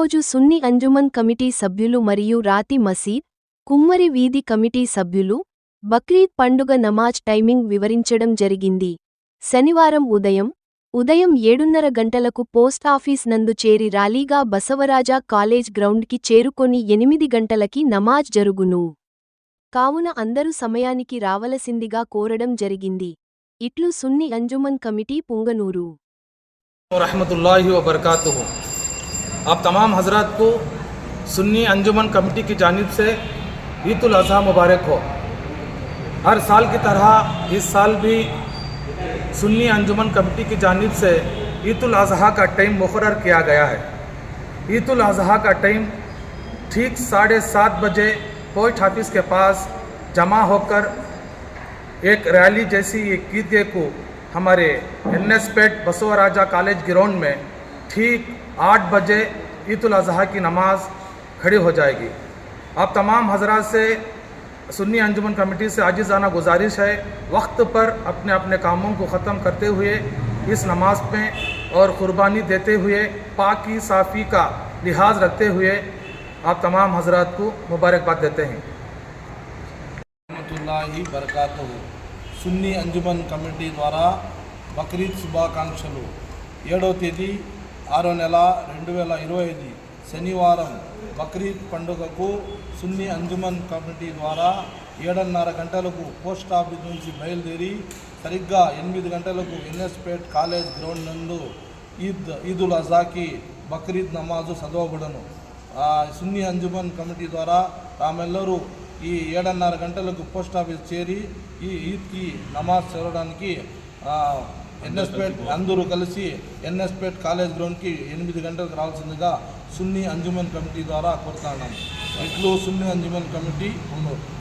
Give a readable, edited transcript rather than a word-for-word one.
ఈరోజు సున్నీ అంజుమన్ కమిటీ సభ్యులు మరియు రాతి మసీద్, కుమ్మరి వీధి కమిటీ సభ్యులు బక్రీద్ పండుగ నమాజ్ టైమింగ్ వివరించడం జరిగింది. శనివారం ఉదయం 7:30 గంటలకు పోస్టాఫీస్ నందు చేరి ర్యాలీగా బసవరాజా కాలేజ్ గ్రౌండ్కి చేరుకొని 8 గంటలకి నమాజ్ జరుగును. కావున అందరూ సమయానికి రావలసిందిగా కోరడం జరిగింది. ఇట్లు సున్నీ అంజుమన్ కమిటీ పుంగనూరు. रहमतुल्लाहि व बरकातुहू। आप तमाम हजरात को सुन्नी अंजुमन कमेटी की जानिब से ईद उल अज़हा मुबारक हो। हर साल की तरह इस साल भी सुन्नी अंजुमन कमेटी की जानिब से ईद उल अज़हा का टाइम मुकर्रर किया गया है। ईद उल अज़हा का टाइम ठीक 7:30 बजे पोस्ट ऑफिस के पास जमा होकर एक रैली जैसी एक ईदगाह को हमारे NS पेट बसवराजा कॉलेज ग्राउंड में ठीक 8 बजे ईद उल अज़हा की नमाज खड़ी हो जाएगी। आप तमाम हजरात से सुन्नी अंजुमन कमेटी से आजिज़ाना गुजारिश है, वक्त पर अपने अपने कामों को ख़त्म करते हुए इस नमाज में और क़ुरबानी देते हुए पाकी साफ़ी का लिहाज रखते हुए आप तमाम हजरात को मुबारकबाद देते हैं। रहमतुल्लाहि बरकातुहू। సున్నీ అంజుమన్ కమిటీ ద్వారా బక్రీద్ శుభాకాంక్షలు. 7వ తేదీ 6వ నెల 2025 శనివారం బక్రీద్ పండుగకు సున్నీ అంజుమన్ కమిటీ ద్వారా 7:30 గంటలకు పోస్ట్ ఆఫీస్ నుంచి బయలుదేరి సరిగ్గా 8 గంటలకు NS పేట్ కాలేజ్ గ్రౌండ్ నందు ఈద్ ఉల్ అజాకి బక్రీద్ నమాజు చదవబడను. సున్నీ అంజుమన్ కమిటీ ద్వారా తామెల్లరూ ఈ 7:30 గంటలకు పోస్ట్ ఆఫీస్ చేరి ఈ ఈద్కి నమాజ్ చదవడానికి NS పేట్ అందరూ కలిసి NS పేట్ కాలేజ్ గ్రౌండ్కి 8 గంటలకు రావాల్సిందిగా సున్నీ అంజుమన్ కమిటీ ద్వారా కోరుతున్నాం. ఇట్లు సున్నీ అంజుమన్ కమిటీ ఉన్నూరు.